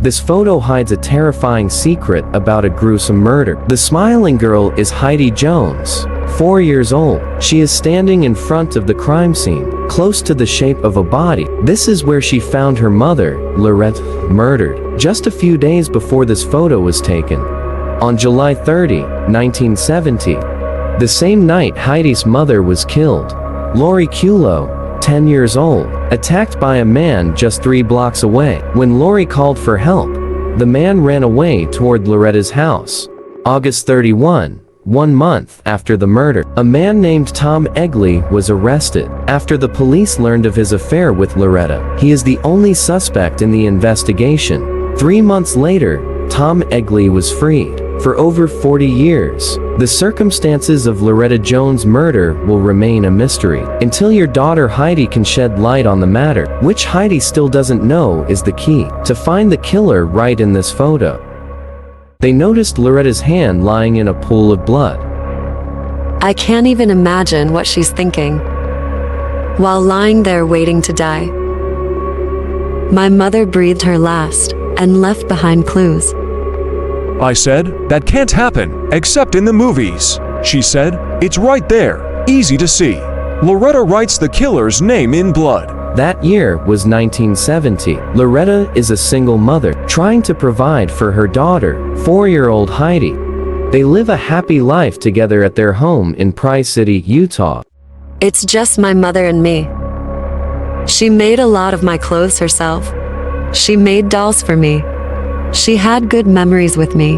This photo hides a terrifying secret about a gruesome murder. The smiling girl is Heidi Jones, 4 years old. She is standing in front of the crime scene, close to the shape of a body. This is where she found her mother, Loretta, murdered, just a few days before this photo was taken. On July 30, 1970, the same night Heidi's mother was killed. Lori Cullo, 10 years old, attacked by a man just 3 blocks away. When Lori called for help, the man ran away toward Loretta's house. August 31, 1 month after the murder, a man named Tom Egley was arrested after the police learned of his affair with Loretta. He is the only suspect in the investigation. 3 months later, Tom Egley was freed. For over 40 years, the circumstances of Loretta Jones' murder will remain a mystery until your daughter Heidi can shed light on the matter, which Heidi still doesn't know is the key to find the killer right in this photo. They noticed Loretta's hand lying in a pool of blood. I can't even imagine what she's thinking while lying there waiting to die. My mother breathed her last and left behind clues. I said, that can't happen, except in the movies. She said, it's right there, easy to see. Loretta writes the killer's name in blood. That year was 1970. Loretta is a single mother, trying to provide for her daughter, 4-year-old Heidi. They live a happy life together at their home in Price City, Utah. It's just my mother and me. She made a lot of my clothes herself. She made dolls for me. She had good memories with me.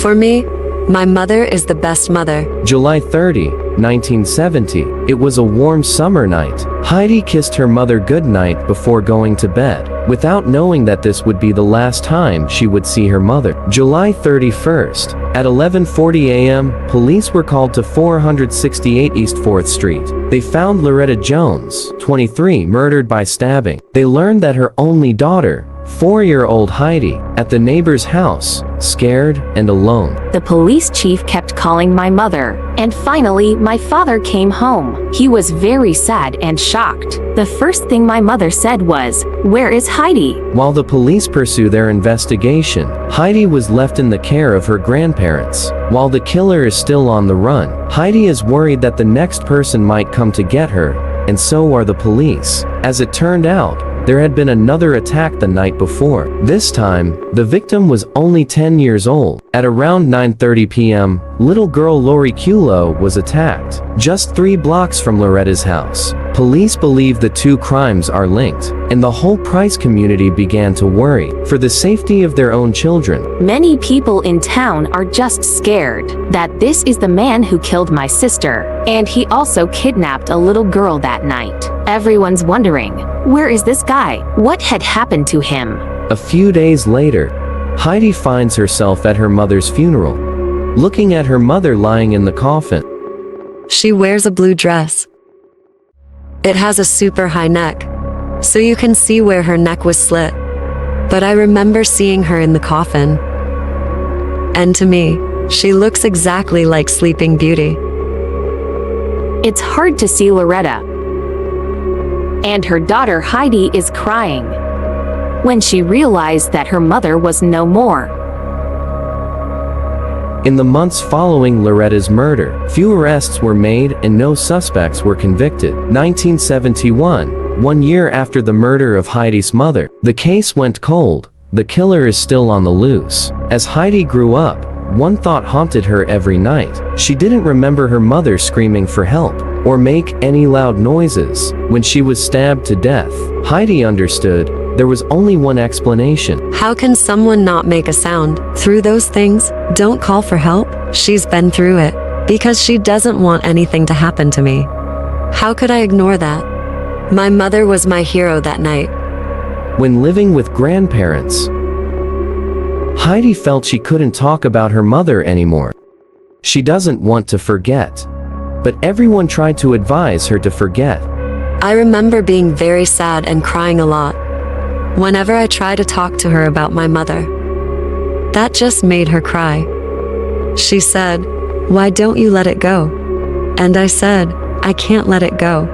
For me, my mother is the best mother. July 30, 1970. It was a warm summer night. Heidi kissed her mother goodnight before going to bed, without knowing that this would be the last time she would see her mother. July 31st, at 11:40 a.m., police were called to 468 East 4th Street. They found Loretta Jones, 23, murdered by stabbing. They learned that her only daughter, 4-year-old Heidi, at the neighbor's house, scared and alone. The police chief kept calling my mother, and finally my father came home. He was very sad and shocked. The first thing my mother said was, "Where is Heidi?" While the police pursue their investigation, Heidi was left in the care of her grandparents. While the killer is still on the run, Heidi is worried that the next person might come to get her, and so are the police. As it turned out, there had been another attack the night before. This time, the victim was only 10 years old. At around 9:30 p.m., little girl Lori Cullo was attacked, just 3 blocks from Loretta's house. Police believe the 2 crimes are linked, and the whole Price community began to worry for the safety of their own children. Many people in town are just scared that this is the man who killed my sister, and he also kidnapped a little girl that night. Everyone's wondering, where is this guy? What had happened to him? A few days later, Heidi finds herself at her mother's funeral, looking at her mother lying in the coffin. She wears a blue dress. It has a super high neck, so you can see where her neck was slit. But I remember seeing her in the coffin. And to me, she looks exactly like Sleeping Beauty. It's hard to see Loretta, and her daughter Heidi is crying when she realized that her mother was no more. In the months following Loretta's murder, few arrests were made and no suspects were convicted. 1971, 1 year after the murder of Heidi's mother, the case went cold. The killer is still on the loose. As Heidi grew up, one thought haunted her every night. She didn't remember her mother screaming for help or make any loud noises. When she was stabbed to death, Heidi understood there was only one explanation. How can someone not make a sound? Through those things, don't call for help? She's been through it, because she doesn't want anything to happen to me. How could I ignore that? My mother was my hero that night. When living with grandparents, Heidi felt she couldn't talk about her mother anymore. She doesn't want to forget, but everyone tried to advise her to forget. I remember being very sad and crying a lot whenever I try to talk to her about my mother. That just made her cry. She said, "Why don't you let it go?" And I said, "I can't let it go."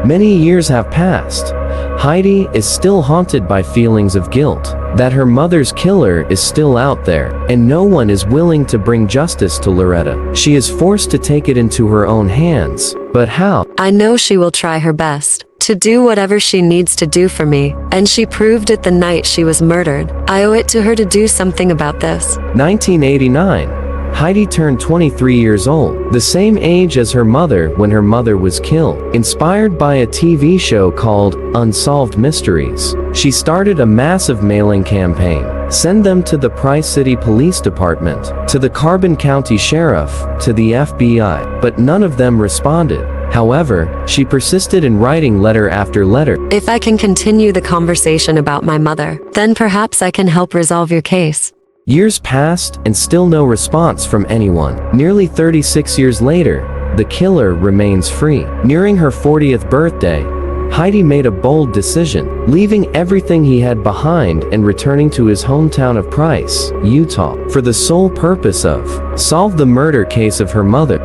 Many years have passed. Heidi is still haunted by feelings of guilt, that her mother's killer is still out there, and no one is willing to bring justice to Loretta. She is forced to take it into her own hands, but how? I know she will try her best to do whatever she needs to do for me, and she proved it the night she was murdered. I owe it to her to do something about this. 1989. Heidi turned 23 years old, the same age as her mother when her mother was killed. Inspired by a TV show called Unsolved Mysteries, she started a massive mailing campaign. Send them to the Price City Police Department, to the Carbon County Sheriff, to the FBI, but none of them responded. However, she persisted in writing letter after letter. If I can continue the conversation about my mother, then perhaps I can help resolve your case. Years passed and still no response from anyone. Nearly 36 years later, the killer remains free. Nearing her 40th birthday, Heidi made a bold decision, leaving everything he had behind and returning to his hometown of Price, Utah, for the sole purpose of solve the murder case of her mother.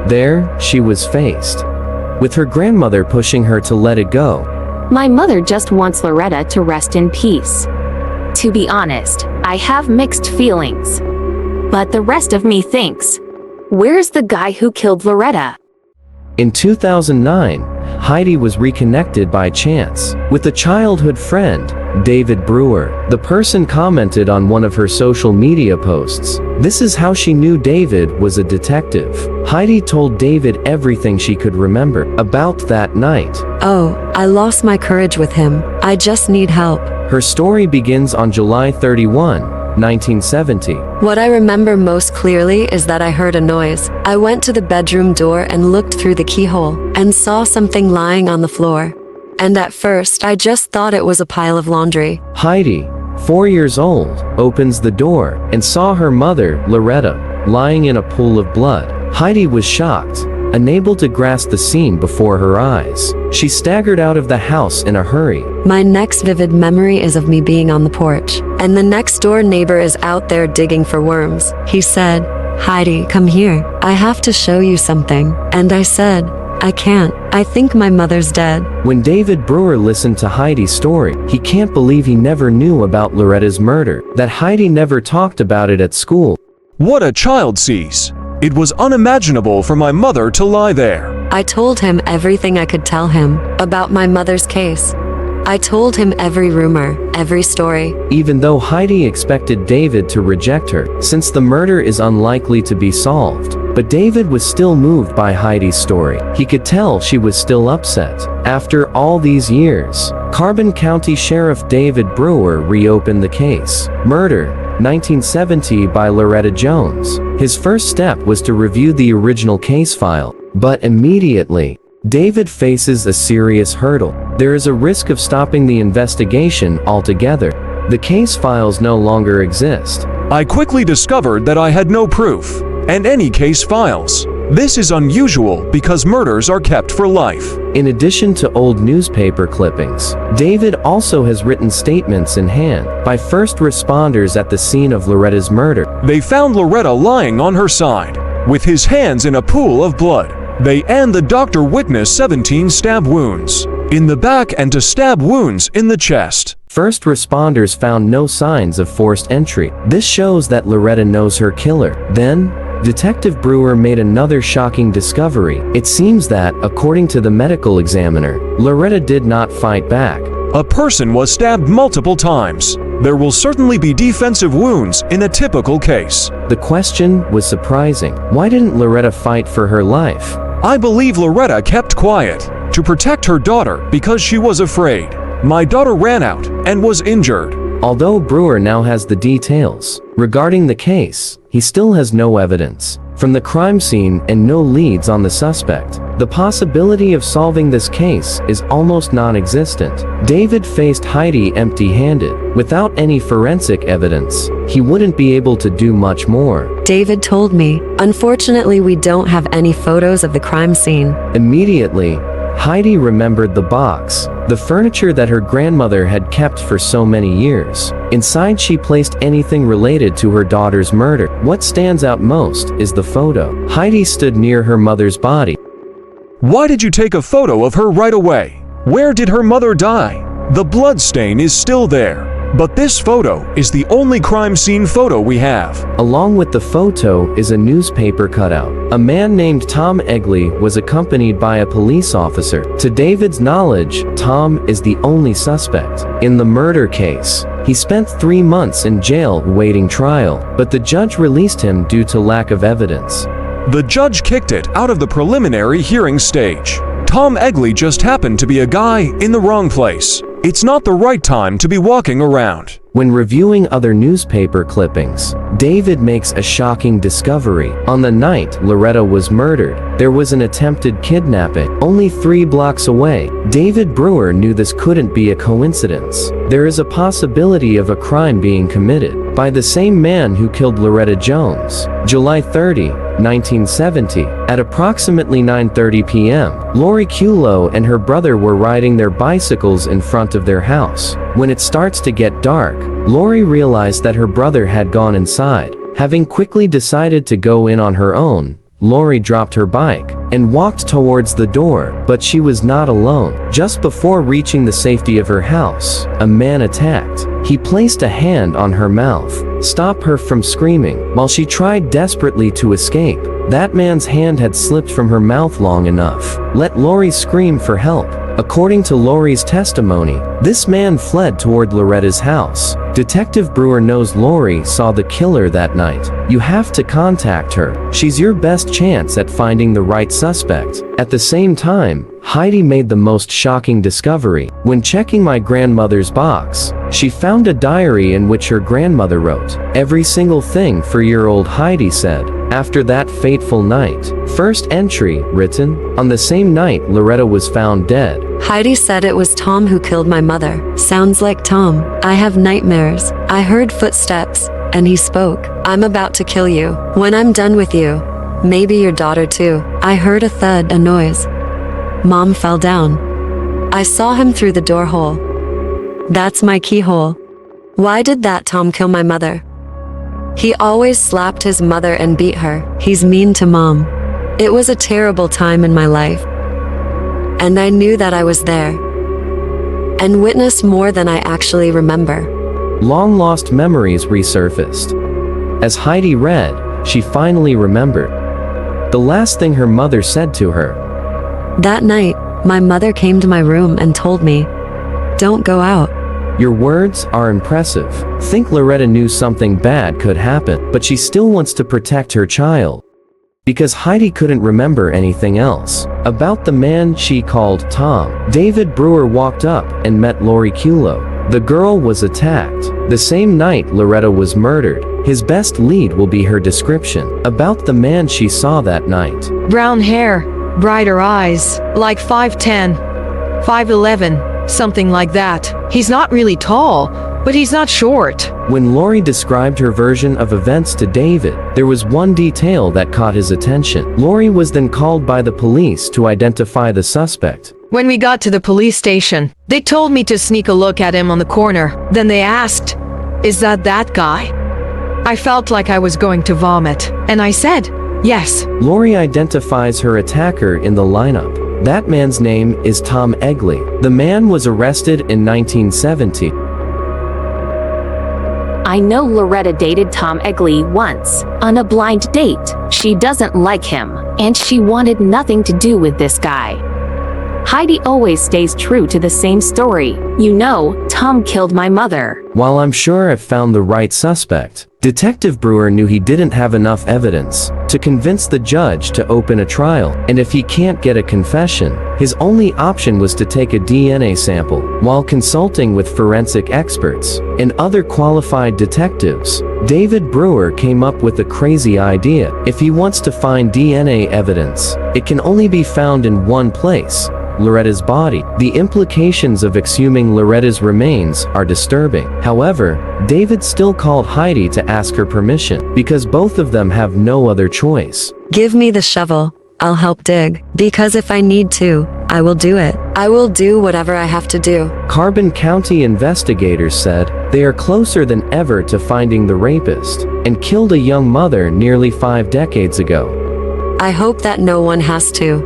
There, she was faced with her grandmother pushing her to let it go. My mother just wants Loretta to rest in peace. To be honest, I have mixed feelings. But the rest of me thinks, where's the guy who killed Loretta? In 2009, Heidi was reconnected by chance with a childhood friend, David Brewer. The person commented on one of her social media posts. This is how she knew David was a detective. Heidi told David everything she could remember about that night. Oh, I lost my courage with him. I just need help. Her story begins on July 31, 1970. What I remember most clearly is that I heard a noise. I went to the bedroom door and looked through the keyhole and saw something lying on the floor. And at first, I just thought it was a pile of laundry. Heidi, 4 years old, opens the door and saw her mother, Loretta, lying in a pool of blood. Heidi was shocked, unable to grasp the scene before her eyes. She staggered out of the house in a hurry. My next vivid memory is of me being on the porch, and the next door neighbor is out there digging for worms. He said, "Heidi, come here. I have to show you something." And I said, "I can't. I think my mother's dead." When David Brewer listened to Heidi's story, he can't believe he never knew about Loretta's murder, that Heidi never talked about it at school. What a child sees. It was unimaginable for my mother to lie there. I told him everything I could tell him about my mother's case. I told him every rumor, every story. Even though Heidi expected David to reject her, since the murder is unlikely to be solved. But David was still moved by Heidi's story. He could tell she was still upset. After all these years, Carbon County Sheriff David Brewer reopened the case. Murder, 1970 by Loretta Jones. His first step was to review the original case file. But immediately, David faces a serious hurdle. There is a risk of stopping the investigation altogether. The case files no longer exist. I quickly discovered that I had no proof, and any case files. This is unusual because murders are kept for life. In addition to old newspaper clippings, David also has written statements in hand by first responders at the scene of Loretta's murder. They found Loretta lying on her side, with his hands in a pool of blood. They and the doctor witnessed 17 stab wounds in the back and 2 stab wounds in the chest. First responders found no signs of forced entry. This shows that Loretta knows her killer. Then, Detective Brewer made another shocking discovery. It seems that, according to the medical examiner, Loretta did not fight back. A person was stabbed multiple times. There will certainly be defensive wounds in a typical case. The question was surprising. Why didn't Loretta fight for her life? I believe Loretta kept quiet to protect her daughter because she was afraid. My daughter ran out and was injured. Although Brewer now has the details regarding the case, he still has no evidence from the crime scene and no leads on the suspect. The possibility of solving this case is almost non-existent. David faced Heidi empty-handed. Without any forensic evidence, he wouldn't be able to do much more. David told me, "Unfortunately, we don't have any photos of the crime scene." Immediately, Heidi remembered the box, the furniture that her grandmother had kept for so many years. Inside she placed anything related to her daughter's murder. What stands out most is the photo. Heidi stood near her mother's body. Why did you take a photo of her right away? Where did her mother die? The blood stain is still there. But this photo is the only crime scene photo we have. Along with the photo is a newspaper cutout. A man named Tom Egley was accompanied by a police officer. To David's knowledge, Tom is the only suspect in the murder case. He spent 3 months in jail awaiting trial, but the judge released him due to lack of evidence. The judge kicked it out of the preliminary hearing stage. Tom Egley just happened to be a guy in the wrong place. It's not the right time to be walking around. When reviewing other newspaper clippings, David makes a shocking discovery. On the night Loretta was murdered, there was an attempted kidnapping only 3 blocks away. David Brewer knew this couldn't be a coincidence. There is a possibility of a crime being committed by the same man who killed Loretta Jones. July 30, 1970, at approximately 9:30 p.m., Lori Kulo and her brother were riding their bicycles in front of their house. When it starts to get dark, Lori realized that her brother had gone inside. Having quickly decided to go in on her own, Lori dropped her bike and walked towards the door, but she was not alone. Just before reaching the safety of her house, a man attacked. He placed a hand on her mouth, stop her from screaming. While she tried desperately to escape, that man's hand had slipped from her mouth long enough. Let Lori scream for help. According to Lori's testimony, this man fled toward Loretta's house. Detective Brewer knows Lori saw the killer that night. You have to contact her. She's your best chance at finding the right suspect. At the same time, Heidi made the most shocking discovery. When checking my grandmother's box, she found a diary in which her grandmother wrote, "Every single thing for your old Heidi," said. After that fateful night, first entry, written, on the same night Loretta was found dead. Heidi said it was Tom who killed my mother. Sounds like Tom. I have nightmares. I heard footsteps, and he spoke. I'm about to kill you. When I'm done with you. Maybe your daughter too. I heard a thud, a noise. Mom fell down. I saw him through the door hole. That's my keyhole. Why did that Tom kill my mother? He always slapped his mother and beat her. He's mean to Mom. It was a terrible time in my life. And I knew that I was there. And witnessed more than I actually remember. Long-lost memories resurfaced. As Heidi read, she finally remembered the last thing her mother said to her. That night, my mother came to my room and told me, "Don't go out." Your words are impressive. Think Loretta knew something bad could happen, but she still wants to protect her child. Because Heidi couldn't remember anything else about the man she called Tom. David Brewer walked up and met Lori Kulo. The girl was attacked the same night Loretta was murdered. His best lead will be her description about the man she saw that night. Brown hair, brighter eyes, like 5'10", 5'11", something like that. He's not really tall, but he's not short. When Lori described her version of events to David, there was one detail that caught his attention. Lori was then called by the police to identify the suspect. When we got to the police station, they told me to sneak a look at him on the corner. Then they asked, "Is that guy?" I felt like I was going to vomit, and I said, "Yes." Lori identifies her attacker in the lineup. That man's name is Tom Egley. The man was arrested in 1970. I know Loretta dated Tom Egley once, on a blind date. She doesn't like him, and she wanted nothing to do with this guy. Heidi always stays true to the same story. You know, Tom killed my mother. While I'm sure I've found the right suspect, Detective Brewer knew he didn't have enough evidence to convince the judge to open a trial, and if he can't get a confession, his only option was to take a DNA sample. While consulting with forensic experts and other qualified detectives, David Brewer came up with a crazy idea. If he wants to find DNA evidence, it can only be found in one place: Loretta's body. The implications of exhuming Loretta's remains are disturbing. However, David still called Heidi to ask her permission, because both of them have no other choice. Give me the shovel. I'll help dig. Because if I need to, I will do it. I will do whatever I have to do. Carbon County investigators said they are closer than ever to finding the rapist and killed a young mother nearly 5 decades ago. I hope that no one has to.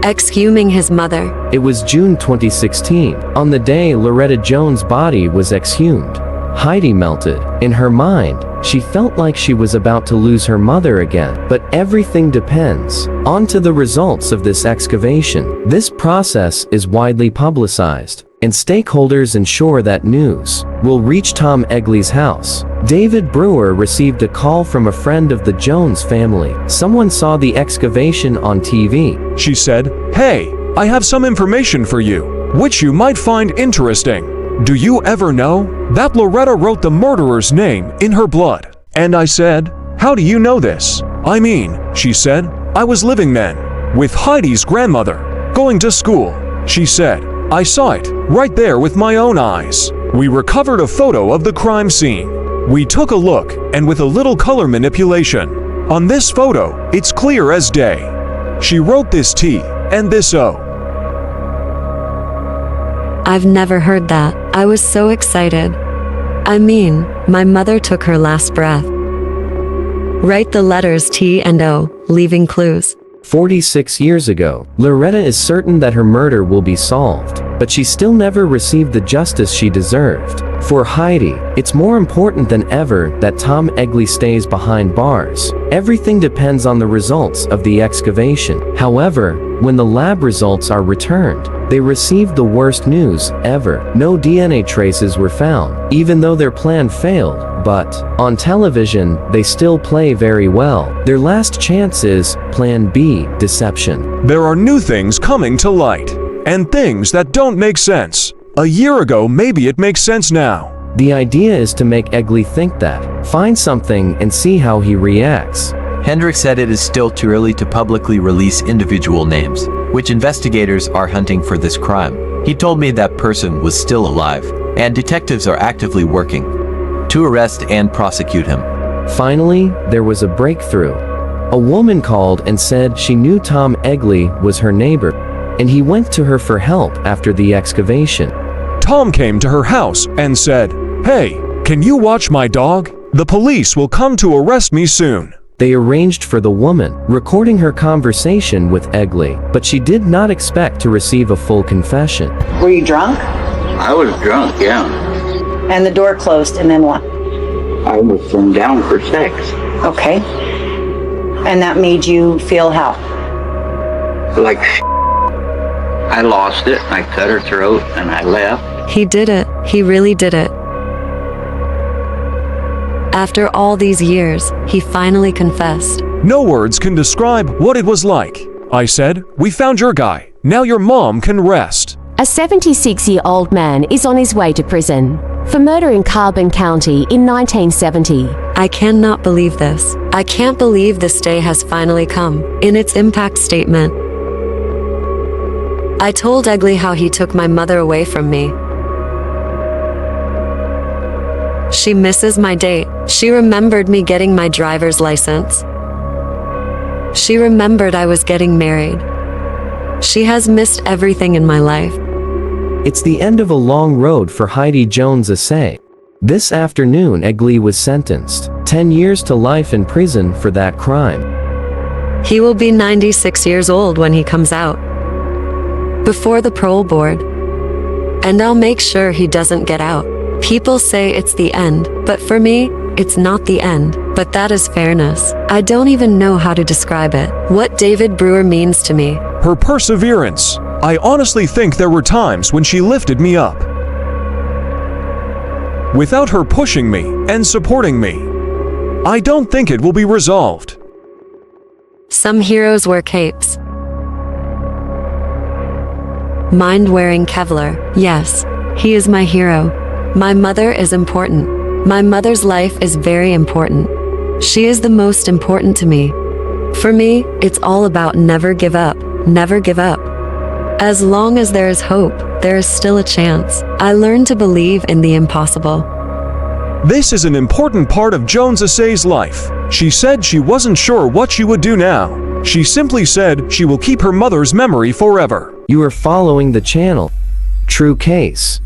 exhuming his mother. It was June 2016, on the day Loretta Jones' body was exhumed. Heidi melted. In her mind, she felt like she was about to lose her mother again. But everything depends on to the results of this excavation. This process is widely publicized, and stakeholders ensure that news will reach Tom Egley's house. David Brewer received a call from a friend of the Jones family. Someone saw the excavation on TV. She said, "Hey, I have some information for you, which you might find interesting. Do you ever know that Loretta wrote the murderer's name in her blood?" And I said, "How do you know this?" "I mean," she said, "I was living then with Heidi's grandmother, going to school." She said, "I saw it right there with my own eyes." We recovered a photo of the crime scene. We took a look, and with a little color manipulation, on this photo, it's clear as day. She wrote this T and this O. I've never heard that. I was so excited. I mean, my mother took her last breath. Write the letters T and O, leaving clues. 46 years ago, Loretta is certain that her murder will be solved, but she still never received the justice she deserved. For Heidi, it's more important than ever that Tom Egley stays behind bars. Everything depends on the results of the excavation. However, when the lab results are returned, they received the worst news ever. No DNA traces were found, even though their plan failed. But on television, they still play very well. Their last chance is Plan B, deception. There are new things coming to light, and things that don't make sense. A year ago, maybe it makes sense now. The idea is to make Egley think that. Find something and see how he reacts. Hendrik said it is still too early to publicly release individual names, which investigators are hunting for this crime. He told me that person was still alive, and detectives are actively working to arrest and prosecute him. Finally, there was a breakthrough. A woman called and said she knew Tom Egley was her neighbor, and he went to her for help after the excavation. Tom came to her house and said, "Hey, can you watch my dog? The police will come to arrest me soon." They arranged for the woman, recording her conversation with Egley, but she did not expect to receive a full confession. Were you drunk? I was drunk, yeah. And the door closed, and then what? I was thrown down for sex. Okay. And that made you feel how? Like I lost it, I cut her throat, and I left. He did it. He really did it. After all these years, he finally confessed. No words can describe what it was like. I said, "We found your guy. Now your mom can rest." A 76-year-old man is on his way to prison for murder in Carbon County in 1970. I cannot believe this. I can't believe this day has finally come. In its impact statement, I told Egley how he took my mother away from me. She misses my date. She remembered me getting my driver's license. She remembered I was getting married. She has missed everything in my life. It's the end of a long road for Heidi Jones Assay. This afternoon, Egley was sentenced 10 years to life in prison for that crime. He will be 96 years old when he comes out, before the parole board. And I'll make sure he doesn't get out. People say it's the end, but for me, it's not the end. But that is fairness. I don't even know how to describe it. What David Brewer means to me. Her perseverance. I honestly think there were times when she lifted me up. Without her pushing me and supporting me, I don't think it will be resolved. Some heroes wear capes. Mind wearing Kevlar. Yes, he is my hero. My mother is important. My mother's life is very important. She is the most important to me. For me, it's all about never give up. Never give up. As long as there is hope, there is still a chance. I learned to believe in the impossible. This is an important part of Jones Assay's life. She said she wasn't sure what she would do now. She simply said she will keep her mother's memory forever. You are following the channel TrueCase.